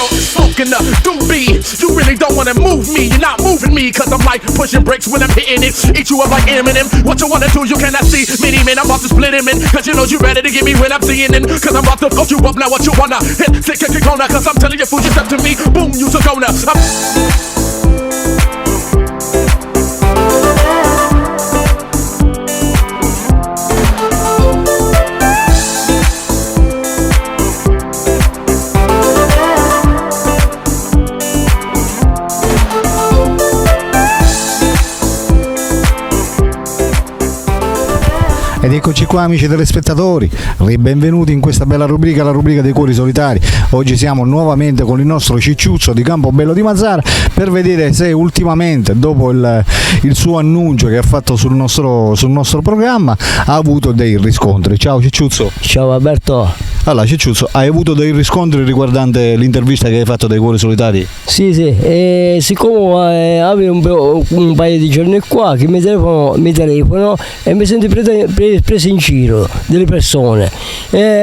out smoking the doobie. You really don't wanna move me, you're not moving me, cause I'm like pushing brakes when I'm hitting it. Eat you up like Eminem. What you wanna do, you cannot see. Many men, I'm about to split him in, cause you know you ready to get me when I'm seeing it. Cause I'm about to fuck you up now, what you wanna hit, sick kick corner, cause I'm telling you, fool, you step to me, boom, you took owner. Ed eccoci qua, amici telespettatori, benvenuti in questa bella rubrica, la rubrica dei cuori solitari. Oggi siamo nuovamente con il nostro Cicciuzzo di Campobello di Mazara per vedere se ultimamente, dopo il suo annuncio che ha fatto sul nostro programma, ha avuto dei riscontri. Ciao Cicciuzzo. Ciao Alberto. Allora Cicciuzzo, hai avuto dei riscontri riguardante l'intervista che hai fatto dei cuori solitari? Sì, siccome avevo un paio di giorni qua che mi telefono e mi sento preso in giro delle persone,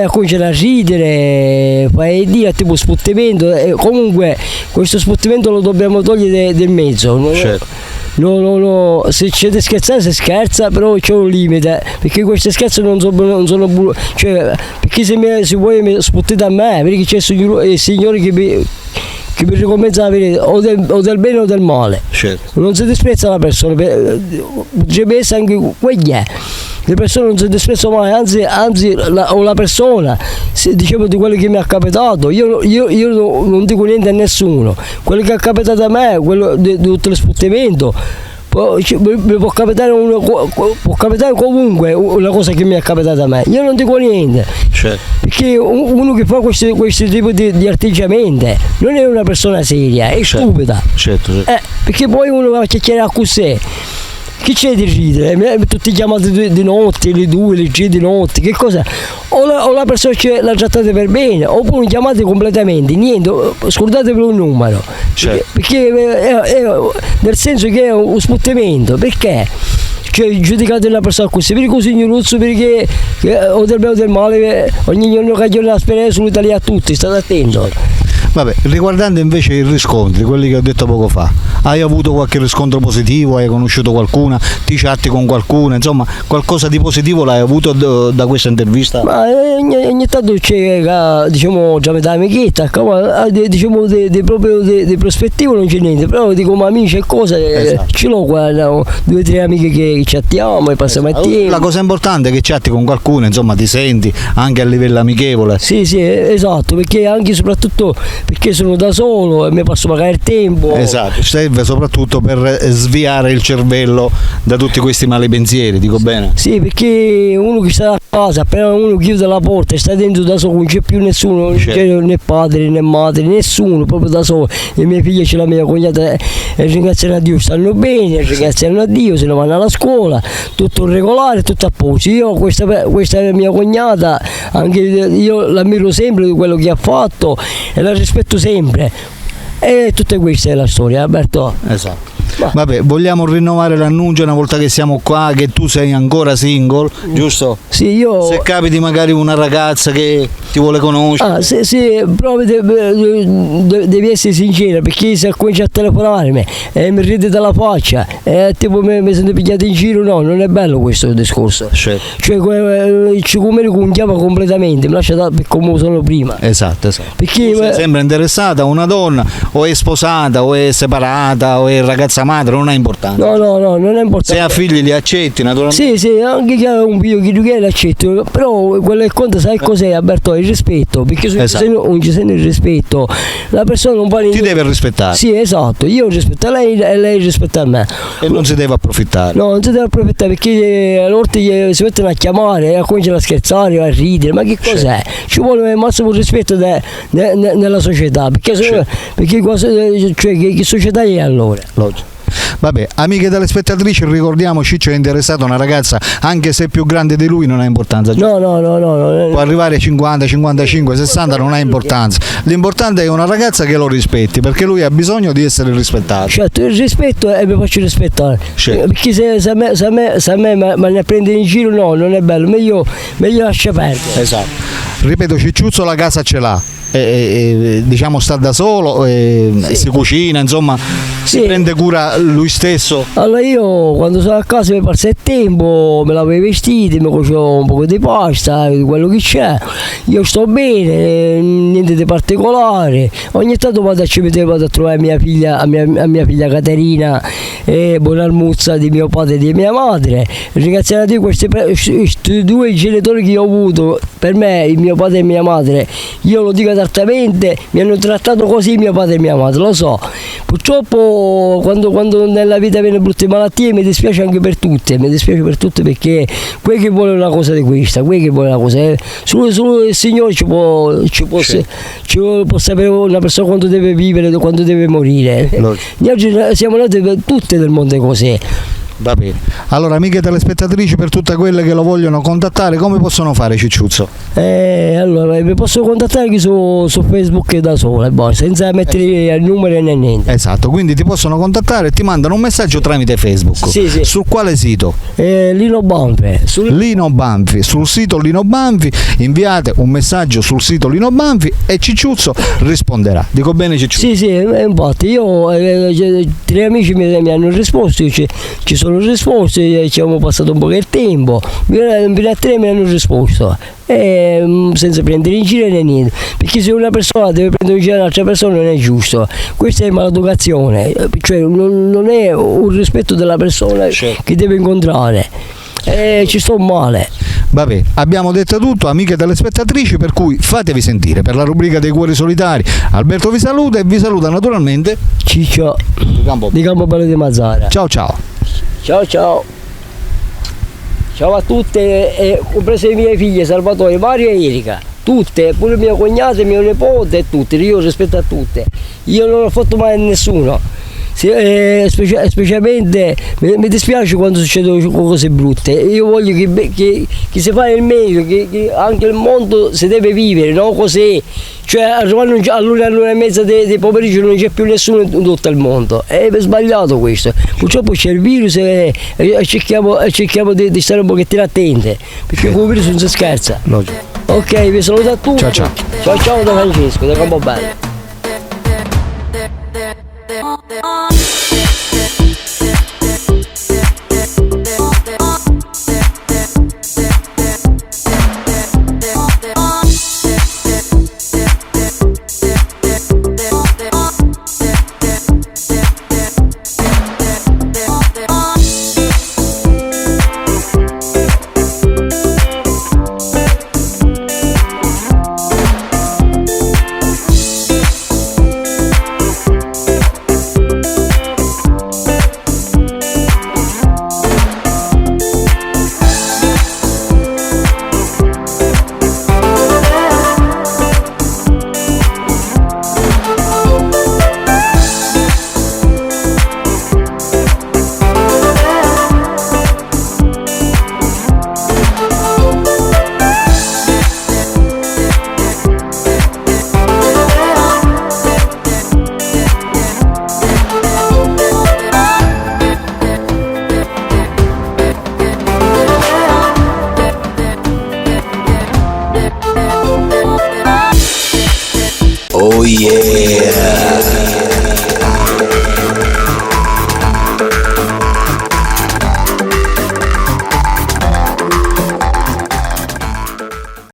cominciano a ridere, fai dire tipo sputtimento, comunque questo sputtimento lo dobbiamo togliere del mezzo. Certo. No, se c'è da scherzare si scherza, però c'è un limite, perché questi scherzi non sono cioè, perché se vuoi sputtare a me, perché c'è il signore che mi ricompensa o del bene o del male. Certo. Non si disprezza la persona, potrebbe essere anche quegli le persone non si disprezzano mai, anzi la persona, dicevo di quello che mi è capitato, io non dico niente a nessuno, quello che è capitato a me, quello di tutto lo sputtimento, mi può capitare comunque una cosa che mi è capitata a me, io non dico niente. Certo. Perché uno che fa questo tipo di atteggiamenti non è una persona seria, è stupida. Certo. Perché poi uno va a chiacchierare con sé. Che c'è di ridere? Tutti chiamati di notte, le 2, le 3 di notte, che cosa? O la persona l'ha trattata per bene, oppure chiamate completamente, niente, scordate per un numero. Certo. Perché è nel senso che è un sputtamento, perché? Cioè giudicate una persona così, perché così ignoruzzo, perché o del bene o del male, ogni giorno che io la speranza sull'Italia a tutti, state attento. Vabbè, riguardando invece i riscontri, quelli che ho detto poco fa, hai avuto qualche riscontro positivo, hai conosciuto qualcuna, ti chatti con qualcuno, insomma qualcosa di positivo l'hai avuto da questa intervista? Ma ogni tanto c'è, diciamo, già metà amichetta, diciamo proprio di prospettiva non c'è niente, però dico ma amici e cose, esatto. Ce l'ho qua, 2 o 3 amiche che chattiamo e passiamo il tempo. La cosa importante è che chatti con qualcuno, insomma ti senti anche a livello amichevole. Sì, esatto, perché anche soprattutto perché sono da solo e mi posso pagare il tempo. Esatto, serve soprattutto per sviare il cervello da tutti questi mali pensieri, dico bene? Sì, perché uno che sta a casa, appena uno chiude la porta e sta dentro da solo, non c'è più nessuno, non c'è né padre né madre, nessuno, proprio da solo. Le mie figlie e la mia cognata ringraziano a Dio, stanno bene, ringraziano a Dio, se ne vanno alla scuola, tutto regolare, tutto a posto. Io questa mia cognata, anche io l'ammiro sempre di quello che ha fatto e la rispetto sempre, e tutta questa è la storia, Alberto. Esatto. Vabbè, vogliamo rinnovare l'annuncio una volta che siamo qua, che tu sei ancora single, giusto? Sì, io... Se capiti magari una ragazza che ti vuole conoscere. Sì, però devi essere sincera, perché se comincia a telefonarmi e mi ride dalla faccia e tipo mi sento pigliato in giro, no, non è bello questo discorso. Certo. Cioè come mi chiama completamente, mi lascia per come sono prima. Esatto. Perché sei sempre interessata a una donna, o è sposata, o è separata, o è ragazza madre, non ha importanza. No, non è importante. Se ha figli li accetti naturalmente. Sì, anche chi ha un figlio che l'accetto, però quello che conta sai cos'è, Alberto? Il rispetto, perché se non ci sente il rispetto la persona non va ti deve rispettare. Sì, esatto, io rispetto a lei e lei rispetta a me. E non si deve approfittare. No, non si deve approfittare, perché allora si mettono a chiamare e cominciano a scherzare, a ridere, ma che cos'è? Ci vuole il massimo rispetto nella società, perché che società è allora? Logico. Vabbè, amiche telespettatrici, ricordiamo Ciccio è interessato a una ragazza, anche se più grande di lui non ha importanza. No. Può arrivare a 50, 55, 60, non ha importanza. L'importante è una ragazza che lo rispetti, perché lui ha bisogno di essere rispettato. Certo, il rispetto e mi faccio rispettare. Certo. Perché se a me ne prende in giro, no, non è bello, meglio lascia perdere. Esatto. Ripeto, Cicciuzzo la casa ce l'ha. diciamo sta da solo, si cucina, insomma, si prende cura lui stesso. Allora io quando sono a casa mi passa il tempo, me lavo i vestiti, mi cuocio un po' di pasta, quello che c'è, io sto bene, niente di particolare. Ogni tanto vado a cimitero, vado a trovare mia figlia, a mia figlia Caterina, Bonalmuzza di mio padre e di mia madre. Ringraziando a Dio questi due genitori che io ho avuto, per me, il mio padre e mia madre, io lo dico apertamente, mi hanno trattato così mio padre e mia madre, lo so. Purtroppo quando nella vita viene brutte malattie mi dispiace anche per tutte, perché quel che vuole una cosa di questa, quel che vuole una cosa, solo il Signore ci può sapere una persona quando deve vivere, quando deve morire. Noi oggi siamo nati tutte del mondo così. Va bene. Allora, amiche telespettatrici, per tutte quelle che lo vogliono contattare, come possono fare, Cicciuzzo? Allora, mi posso contattare qui su Facebook da sola, senza mettere il numero né niente. Esatto, quindi ti possono contattare e ti mandano un messaggio tramite Facebook. Sì. Su quale sito? Lino Banfi. Lino Banfi, sul sito Lino Banfi, inviate un messaggio sul sito Lino Banfi e Cicciuzzo risponderà. Dico bene, Cicciuzzo? Sì, infatti io, 3 amici mi hanno risposto, ci sono risposti, ci abbiamo passato un po' del tempo, fino a 3 mi hanno risposto, senza prendere in giro né niente, perché se una persona deve prendere in giro un'altra persona non è giusto, questa è maleducazione, cioè non è un rispetto della persona che deve incontrare. Ci sto male. Vabbè, abbiamo detto tutto, amiche telespettatrici, per cui fatevi sentire. Per la rubrica dei cuori solitari Alberto vi saluta e vi saluta naturalmente Ciccio di Campobello di Mazara. Ciao. Ciao a tutte, comprese le mie figlie Salvatore, Mario e Erika, tutte, pure mio cognato, mio nipote e tutte, io rispetto a tutte, io non ho fatto mai a nessuno. Specialmente mi dispiace quando succedono cose brutte, io voglio che si fa il meglio, che anche il mondo si deve vivere, no così, cioè arrivando all'una e mezza dei pomeriggio non c'è più nessuno in tutto il mondo, è sbagliato questo, purtroppo c'è il virus e cerchiamo di stare un pochettino attenti, perché con il virus non si scherza. Ok, vi saluto a tutti. Ciao da Francesco da Campobello.